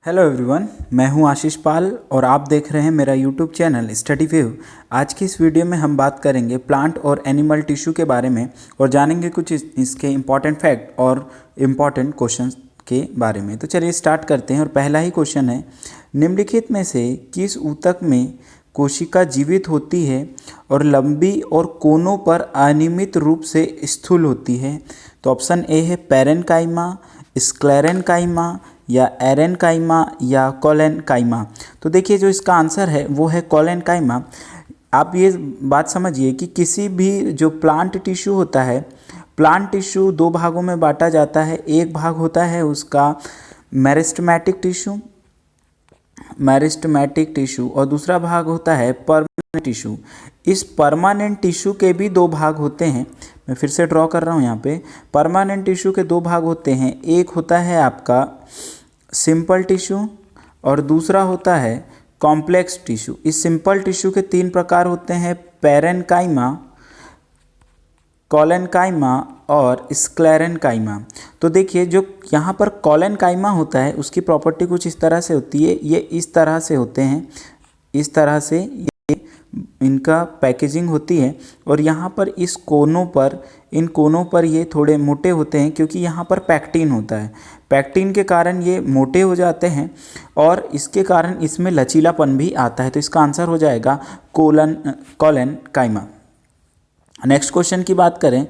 Hello everyone, मैं हूं आशीष पाल और आप देख रहे हैं मेरा यूट्यूब चैनल स्टडी व्यू। आज की इस वीडियो में हम बात करेंगे प्लांट और एनिमल टिश्यू के बारे में और जानेंगे कुछ इसके इम्पॉर्टेंट फैक्ट और इम्पॉर्टेंट क्वेश्चंस के बारे में। तो चलिए स्टार्ट करते हैं और पहला ही क्वेश्चन है, निम्नलिखित में से किस ऊतक में कोशिका जीवित होती है और लंबी और कोनों पर अनियमित रूप से स्थूल होती है? तो ऑप्शन ए है पैरेन्काइमा, स्क्लेरेन्काइमा या एरेन्काइमा या कोलेन्काइमा। तो देखिए जो इसका आंसर है वो है कोलेन्काइमा। आप ये बात समझिए कि किसी भी जो प्लांट टिश्यू होता है, प्लांट टिश्यू दो भागों में बांटा जाता है। एक भाग होता है उसका मेरिस्टेमेटिक टिश्यू और दूसरा भाग होता है परमानेंट टिश्यू। इस परमानेंट टिश्यू के भी दो भाग होते हैं। मैं फिर से ड्रॉ कर रहा हूँ यहाँ पे। परमानेंट टिश्यू के दो भाग होते हैं, एक होता है आपका सिंपल टिश्यू और दूसरा होता है कॉम्प्लेक्स टिश्यू। इस सिंपल टिश्यू के तीन प्रकार होते हैं, पैरेन्काइमा, कोलेन्काइमा और स्क्लेरेन्काइमा। तो देखिए जो यहाँ पर कोलेन्काइमा होता है उसकी प्रॉपर्टी कुछ इस तरह से होती है, ये इस तरह से होते हैं, इस तरह से इनका पैकेजिंग होती है और यहाँ पर इस कोनों पर, इन कोनों पर ये थोड़े मोटे होते हैं क्योंकि यहाँ पर पैक्टिन होता है। पैक्टिन के कारण ये मोटे हो जाते हैं और इसके कारण इसमें लचीलापन भी आता है। तो इसका आंसर हो जाएगा कोलेन्काइमा। नेक्स्ट क्वेश्चन की बात करें,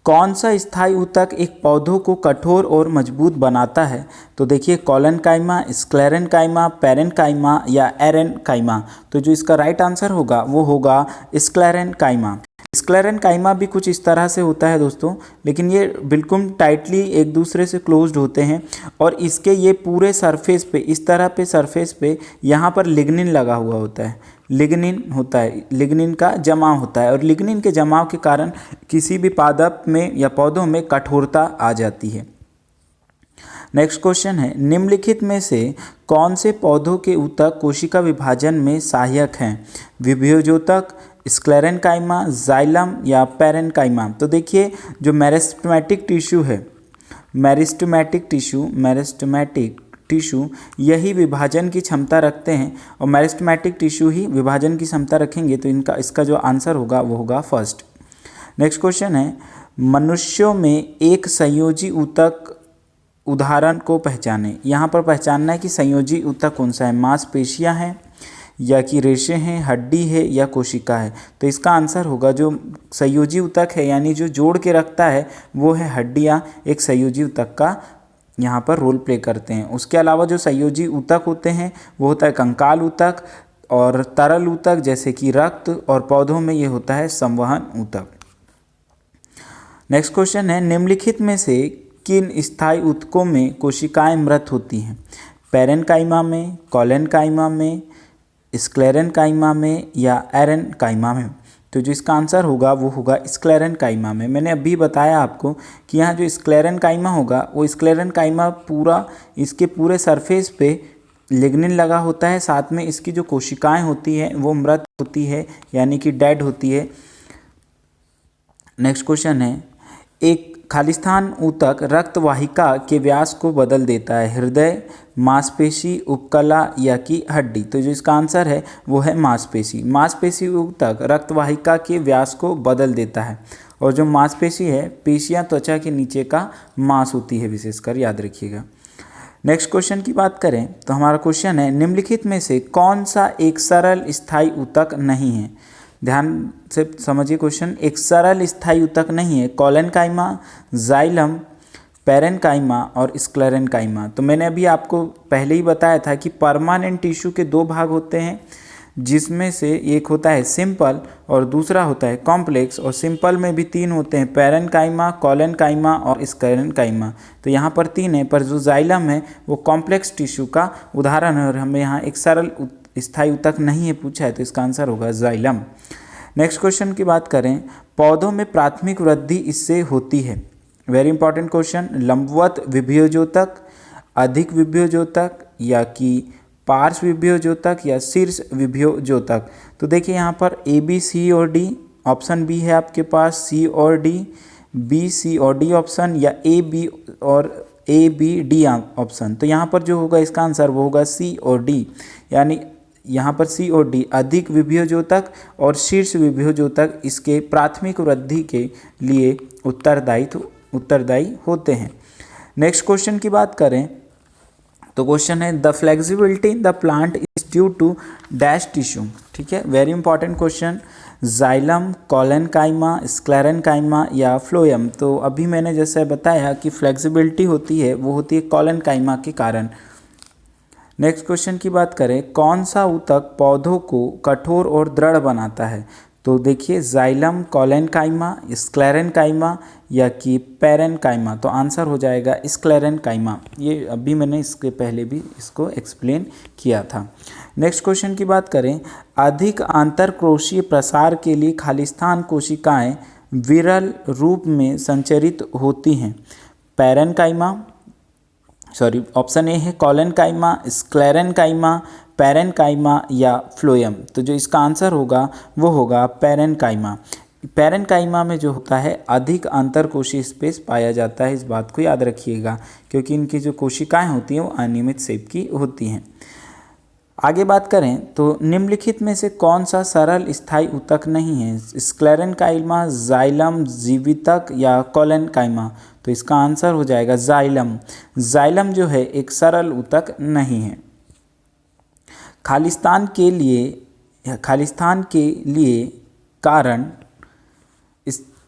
कौन सा स्थायी ऊतक एक पौधों को कठोर और मजबूत बनाता है? तो देखिए कोलेन्काइमा, स्क्लेरेन्काइमा, पैरेन्काइमा या एरेन्काइमा। तो जो इसका राइट आंसर होगा वो होगा स्क्लेरेन्काइमा। स्क्लेरेन्काइमा भी कुछ इस तरह से होता है दोस्तों, लेकिन ये बिल्कुल टाइटली एक दूसरे से क्लोज्ड होते हैं और इसके ये पूरे सरफेस पे, इस तरह पे सरफेस पे यहाँ पर लिग्निन लगा हुआ होता है। लिग्निन होता है, लिग्निन का जमाव होता है और लिग्निन के जमाव के कारण किसी भी पादप में या पौधों में कठोरता आ जाती है। नेक्स्ट क्वेश्चन है, निम्नलिखित में से कौन से पौधों के ऊतक कोशिका विभाजन में सहायक हैं? विभेदोतक, स्क्लेरेन्काइमा, जाइलम या पैरेन्काइमा। तो देखिए जो मेरिस्टेमेटिक टिश्यू यही विभाजन की क्षमता रखते हैं और मेरिस्टेमेटिक टिश्यू ही विभाजन की क्षमता रखेंगे। तो इसका जो आंसर होगा वो होगा फर्स्ट। नेक्स्ट क्वेश्चन है, मनुष्यों में एक संयोजी ऊतक उदाहरण को पहचानें। यहाँ पर पहचानना है कि संयोजी ऊतक कौन सा है, मांसपेशियाँ हैं या कि रेशे हैं, हड्डी है या कोशिका है। तो इसका आंसर होगा जो संयोजी ऊतक है यानी जो जोड़ के रखता है वो है हड्डियाँ, एक संयोजी ऊतक का यहाँ पर रोल प्ले करते हैं। उसके अलावा जो संयोजी ऊतक होते हैं वो होता है कंकाल ऊतक और तरल ऊतक जैसे कि रक्त, और पौधों में ये होता है संवहन ऊतक। नेक्स्ट क्वेश्चन है, निम्नलिखित में से किन स्थायी ऊतकों में कोशिकाएं मृत होती हैं? पैरेन्काइमा में, कोलेन्काइमा में, स्क्लेरेन्काइमा में या एरेन्काइमा में। तो जो इसका आंसर होगा वो होगा स्क्लेरेन्काइमा में। मैंने अभी बताया आपको कि यहाँ जो स्क्लेरेन्काइमा होगा वो स्क्लेरेन्काइमा पूरा, इसके पूरे सरफेस पे लिग्निन लगा होता है, साथ में इसकी जो कोशिकाएं होती हैं वो मृत होती है यानी कि डेड होती है। नेक्स्ट क्वेश्चन है, एक खालिस्तान ऊतक रक्त वाहिका के व्यास को बदल देता है? हृदय, मांसपेशी, उपकला या कि हड्डी। तो जो इसका आंसर है वो है मांसपेशी। मांसपेशी ऊतक रक्त वाहिका के व्यास को बदल देता है और जो मांसपेशी है, पेशियां त्वचा के नीचे का मांस होती है विशेषकर, याद रखिएगा। नेक्स्ट क्वेश्चन की बात करें तो हमारा क्वेश्चन है, निम्नलिखित में से कौन सा एक सरल स्थायी ऊतक नहीं है? ध्यान से समझिए क्वेश्चन, एक सरल स्थायी ऊतक नहीं है। कोलेन्काइमा, जाइलम, पैरेन्काइमा और स्क्लेरेन्काइमा। तो मैंने अभी आपको पहले ही बताया था कि परमानेंट टिश्यू के दो भाग होते हैं, जिसमें से एक होता है सिंपल और दूसरा होता है कॉम्प्लेक्स। और सिंपल में भी तीन होते हैं, पैरेन्काइमा, कोलेन्काइमा और स्क्लेरेन्काइमा। तो यहाँ पर तीन है, पर जो जाइलम है वो कॉम्प्लेक्स टिश्यू का उदाहरण है और हमें यहाँ एक सरल स्थायी ऊतक नहीं है पूछा है, तो इसका आंसर होगा जाइलम। नेक्स्ट क्वेश्चन की बात करें, पौधों में प्राथमिक वृद्धि इससे होती है? Very important question. लंबवत विभेदोतक, अधिक विभेदोतक या कि पार्श्व विभेदोतक या शीर्ष विभेदोतक। तो देखिए यहाँ पर ए बी सी और डी, ऑप्शन बी है आपके पास सी और डी, बी सी और डी ऑप्शन, या ए बी और ए बी डी ऑप्शन। तो यहाँ पर जो होगा इसका आंसर वो होगा सी और डी, यानी यहाँ पर सी और डी अधिक विभेद्योतक और शीर्ष विभेद्योतक इसके प्राथमिक वृद्धि के लिए उत्तरदायी होते हैं। नेक्स्ट क्वेश्चन की बात करें तो क्वेश्चन है the flexibility in the plant is due to dash tissue. ठीक है, very important question. Xylem, collenchyma, sclerenchyma या फ्लोएम। तो अभी मैंने जैसे बताया कि फ्लेक्सिबिलिटी होती है वो होती है कॉलेनकाइमा के कारण। नेक्स्ट क्वेश्चन की बात करें, कौन सा ऊतक पौधों को कठोर और दृढ़ बनाता है? तो देखिए जाइलम, कॉलेनकाइमा, स्क्लेरेनकाइमा या कि पेरेनकाइमा। तो आंसर हो जाएगा स्क्लेरेनकाइमा। ये अभी मैंने इसके पहले भी इसको एक्सप्लेन किया था। नेक्स्ट क्वेश्चन की बात करें, अधिक आंतरकोशीय प्रसार के लिए खालिस्तान कोशिकाएं विरल रूप में संचरित होती हैं। ऑप्शन ए है कॉलेनकाइमा, स्क्लेरेनकाइमा, पेरेनकाइमा या फ्लोएम। तो जो इसका आंसर होगा वो होगा पेरेनकाइमा। पेरेनकाइमा में जो होता है अधिक अंतरकोशीय स्पेस पाया जाता है, इस बात को याद रखिएगा, क्योंकि इनकी जो कोशिकाएं होती हैं वो अनियमित शेप की होती हैं। आगे बात करें तो निम्नलिखित में से कौन सा सरल स्थायी ऊतक नहीं है? स्क्लेरेनकाइमा, जाइलम, जीवितक या कॉलेनकाइमा। तो इसका आंसर हो जाएगा जाइलम। जाइलम जो है एक सरल ऊतक नहीं है। खालिस्तान के लिए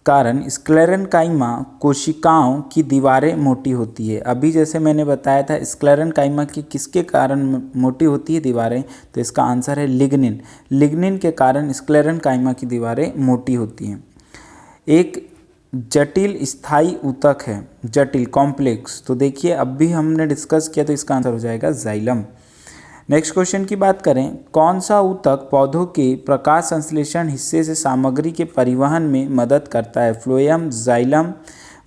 कारण स्क्लेरेनकाइमा कोशिकाओं की दीवारें मोटी होती है। अभी जैसे मैंने बताया था स्क्लेरेनकाइमा की किसके कारण मोटी होती है दीवारें? तो इसका आंसर है लिग्निन। लिग्निन के कारण स्क्लेरेनकाइमा की दीवारें मोटी होती हैं। एक जटिल स्थायी ऊतक है, जटिल कॉम्प्लेक्स। तो देखिए अब भी हमने डिस्कस किया, तो इसका आंसर हो जाएगा जाइलम। नेक्स्ट क्वेश्चन की बात करें, कौन सा ऊतक पौधों के प्रकाश संश्लेषण हिस्से से सामग्री के परिवहन में मदद करता है? फ्लोएम, जाइलम,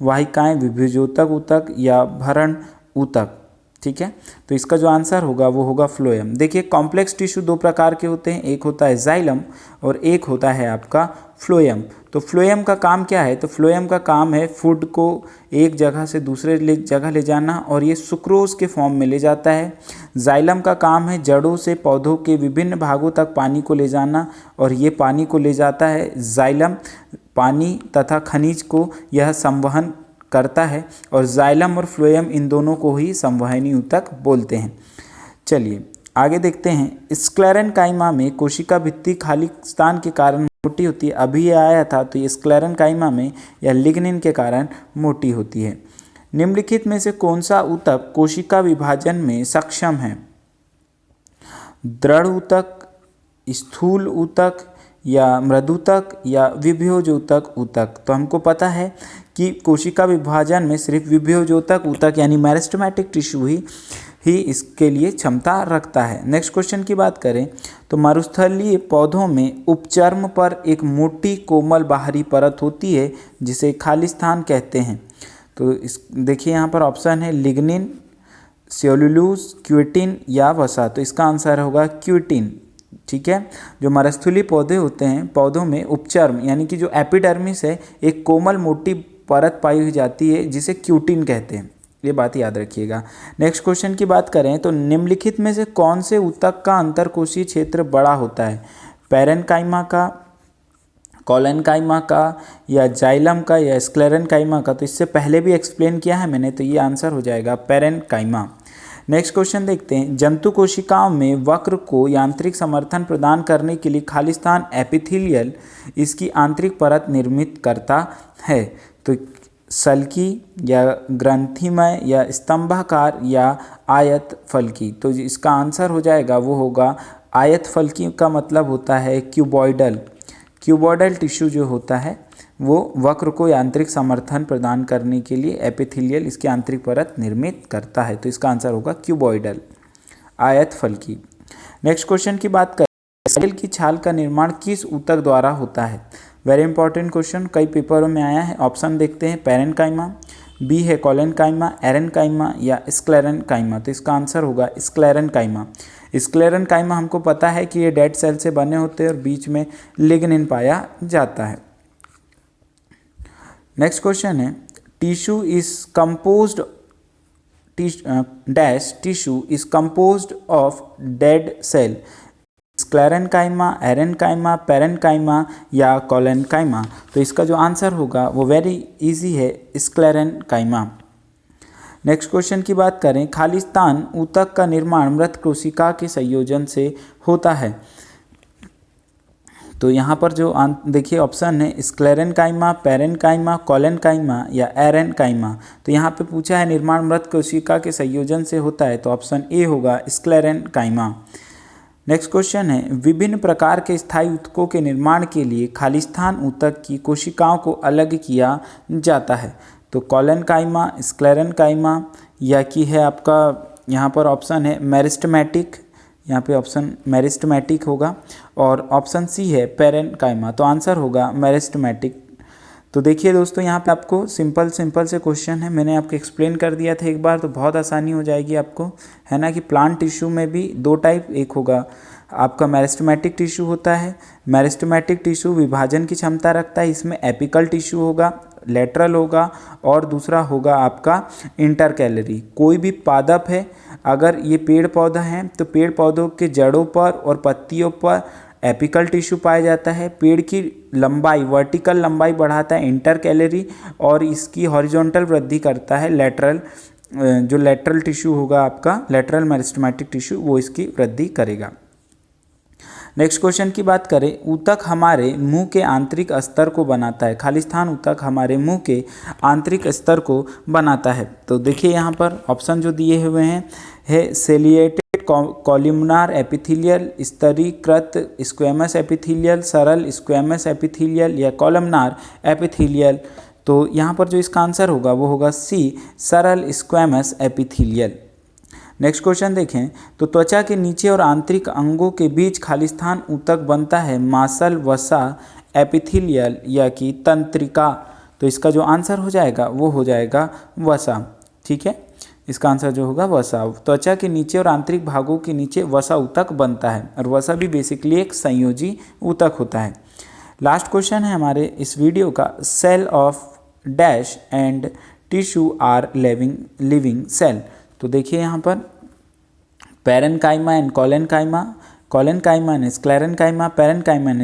वाहिकाएं, विभेद्योतक ऊतक या भरण ऊतक। ठीक है, तो इसका जो आंसर होगा वो होगा फ्लोएम। देखिए कॉम्प्लेक्स टिश्यू दो प्रकार के होते हैं, एक होता है जाइलम और एक होता है आपका फ्लोएम। तो फ्लोएम का काम क्या है? तो फ्लोएम का काम है फूड को एक जगह से दूसरे जगह ले जाना, और ये सुक्रोज के फॉर्म में ले जाता है। जाइलम का काम है जड़ों से पौधों के विभिन्न भागों तक पानी को ले जाना, और ये पानी को ले जाता है। जाइलम पानी तथा खनिज को यह संवहन करता है, और जाइलम और फ्लोएम इन दोनों को ही संवहनी ऊतक बोलते हैं। चलिए आगे देखते हैं। स्क्लेरेनकाइमा में कोशिका भित्ति खालिस्तान के कारण मोटी होती है। अभी ये आया था, तो ये स्क्लेरेनकाइमा में या लिग्निन के कारण मोटी होती है। निम्नलिखित में से कौन सा ऊतक कोशिका विभाजन में सक्षम है? दृढ़ ऊतक, स्थूल ऊतक या मृदुतक या विभेद्योतक ऊतक। तो हमको पता है कि कोशिका विभाजन में सिर्फ विभेद्योतक ऊतक यानी मेरिस्टेमेटिक टिश्यू ही इसके लिए क्षमता रखता है। नेक्स्ट क्वेश्चन की बात करें तो मरुस्थलीय पौधों में उपचर्म पर एक मोटी कोमल बाहरी परत होती है जिसे खालिस्तान कहते हैं। तो देखिए यहाँ पर ऑप्शन है लिग्निन, सेल्यूलोज, क्यूटिन या वसा। तो इसका आंसर होगा क्यूटिन। ठीक है, जो मरुस्थलीय पौधे होते हैं, पौधों में उपचर्म यानी कि जो एपिडर्मिस है, एक कोमल मोटी परत पाई जाती है जिसे क्यूटिन कहते हैं, ये बात याद रखिएगा। नेक्स्ट क्वेश्चन की बात करें तो निम्नलिखित में से कौन से ऊतक का अंतरकोशीय क्षेत्र बड़ा होता है? पेरेनकाइमा का, कॉलेनकाइमा का या जाइलम का या स्क्लेरेनकाइमा का। तो इससे पहले भी एक्सप्लेन किया है मैंने, तो ये आंसर हो जाएगा पेरेनकाइमा। नेक्स्ट क्वेश्चन देखते हैं। जंतु कोशिकाओं में वक्र को यांत्रिक समर्थन प्रदान करने के लिए खालिस्तान एपिथेलियल इसकी आंतरिक परत निर्मित करता है। तो सल्की या ग्रंथिमय या स्तंभाकार या आयत फलकी। तो इसका आंसर हो जाएगा वो होगा आयत फलकी। का मतलब होता है क्यूबॉइडल। क्यूबॉइडल टिश्यू जो होता है वो वक्र को यांत्रिक समर्थन प्रदान करने के लिए एपिथेलियल इसकी आंतरिक परत निर्मित करता है। तो इसका आंसर होगा क्यूबॉइडल, आयत फलकी। नेक्स्ट क्वेश्चन की बात करें, सेल की छाल का निर्माण किस ऊतक द्वारा होता है? वेरी इंपॉर्टेंट क्वेश्चन, कई पेपरों में आया है। ऑप्शन देखते हैं, पेरेनकाइमा, बी है कॉलेनकाइमा, एरेनकाइमा या स्क्लेरेनकाइमा। तो इसका आंसर होगा स्क्लेरेनकाइमा। स्क्लेरेनकाइमा हमको पता है कि ये डेड सेल से बने होते हैं और बीच में लिग्निन पाया जाता है। नेक्स्ट क्वेश्चन है, tissue is composed dash tissue is composed of dead cell, sclerenchyma, aerenchyma, parenchyma या कोलेन्काइमा। तो इसका जो आंसर होगा वो वेरी इजी है, स्क्लेरेन्काइमा। नेक्स्ट क्वेश्चन की बात करें, खालिस्तान ऊतक का निर्माण मृत कोशिका के संयोजन से होता है। तो यहाँ पर जो देखिए ऑप्शन है स्क्लेरेन्काइमा, पेरेन्काइमा, कोलेन्काइमा या एरेन्काइमा। तो यहाँ पे पूछा है निर्माण मृत कोशिका के संयोजन से होता है, तो ऑप्शन ए होगा स्क्लेरेन्काइमा। नेक्स्ट क्वेश्चन है, विभिन्न प्रकार के स्थायी ऊतकों के निर्माण के लिए खालिस्तान ऊतक की कोशिकाओं को अलग किया जाता है। तो कोलेन्काइमा, स्क्लेरेन्काइमा या कि है आपका यहाँ पर ऑप्शन है मेरिस्टेमेटिक, यहाँ पे ऑप्शन मेरिस्टेमेटिक होगा, और ऑप्शन सी है पेरेन्काइमा। तो आंसर होगा मेरिस्टेमेटिक। तो देखिए दोस्तों, यहाँ पे आपको सिंपल से क्वेश्चन है, मैंने आपको एक्सप्लेन कर दिया था एक बार, तो बहुत आसानी हो जाएगी आपको, है ना, कि प्लांट टिश्यू में भी दो टाइप, एक होगा आपका मेरिस्टेमेटिक टिश्यू होता है। मेरिस्टेमेटिक टिश्यू विभाजन की क्षमता रखता है, इसमें एपिकल टिश्यू होगा, लेटरल होगा, और दूसरा होगा आपका इंटरकैलरी। कोई भी पादप है, अगर ये पेड़ पौधा हैं तो पेड़ पौधों के जड़ों पर और पत्तियों पर एपिकल टिश्यू पाया जाता है। पेड़ की लंबाई, वर्टिकल लंबाई बढ़ाता है इंटरकैलरी, और इसकी हॉरिजॉन्टल वृद्धि करता है लेटरल, जो लेटरल टिश्यू होगा आपका लेटरल मेरिस्टेमेटिक टिश्यू, वो इसकी वृद्धि करेगा। नेक्स्ट क्वेश्चन की बात करें, ऊतक हमारे मुंह के आंतरिक स्तर को बनाता है। खालिस्तान ऊतक हमारे मुंह के आंतरिक स्तर को बनाता है। तो देखिए यहाँ पर ऑप्शन जो दिए हुए हैं है सेलिएटेड कॉलमनार एपिथेलियल, स्तरीकृत स्क्वैमस एपिथेलियल, सरल स्क्वैमस एपिथेलियल या कॉलमनार एपिथेलियल। तो यहाँ पर जो इसका आंसर होगा वो होगा सी, सरल स्क्वैमस एपिथेलियल। नेक्स्ट क्वेश्चन देखें, तो त्वचा के नीचे और आंतरिक अंगों के बीच खालिस्तान ऊतक बनता है मांसल, वसा, एपिथेलियल या कि तंत्रिका। तो इसका जो आंसर हो जाएगा वो हो जाएगा वसा। ठीक है, इसका आंसर जो होगा वसा। त्वचा के नीचे और आंतरिक भागों के नीचे वसा ऊतक बनता है, और वसा भी बेसिकली एक संयोजी ऊतक होता है। लास्ट क्वेश्चन है हमारे इस वीडियो का, cell of dash and tissue are living cell. तो देखिए यहाँ पर parenchyma and collenchyma, collenchyma and sclerenchyma, parenchyma and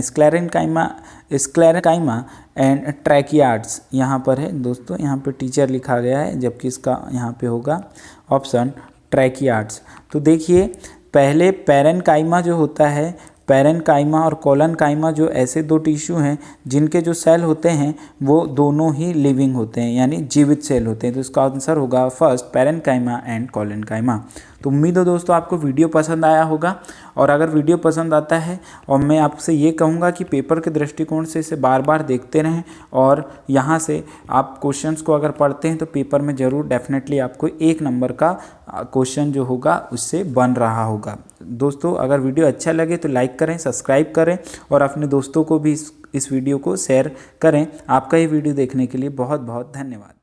sclerenchyma and tracheids यहाँ पर है दोस्तों, यहाँ पे टीचर लिखा गया है, जबकि इसका यहाँ पे होगा ऑप्शन ट्रैकियार्ड्स। तो देखिए पहले पेरेन्काइमा जो होता है, पेरेन्काइमा और कोलेन्काइमा जो ऐसे दो टिश्यू हैं जिनके जो सेल होते हैं वो दोनों ही लिविंग होते हैं, यानी जीवित सेल होते हैं। तो इसका आंसर होगा फर्स्ट, पेरेन्काइमा एंड कोलेन्काइमा। तो उम्मीद हो दोस्तों आपको वीडियो पसंद आया होगा, और अगर वीडियो पसंद आता है, और मैं आपसे ये कहूँगा कि पेपर के दृष्टिकोण से इसे बार बार देखते रहें, और यहाँ से आप क्वेश्चंस को अगर पढ़ते हैं तो पेपर में ज़रूर डेफिनेटली आपको 1 नंबर का क्वेश्चन जो होगा उससे बन रहा होगा। दोस्तों अगर वीडियो अच्छा लगे तो लाइक करें, सब्सक्राइब करें, और अपने दोस्तों को भी इस वीडियो को शेयर करें। आपका ये वीडियो देखने के लिए बहुत बहुत धन्यवाद।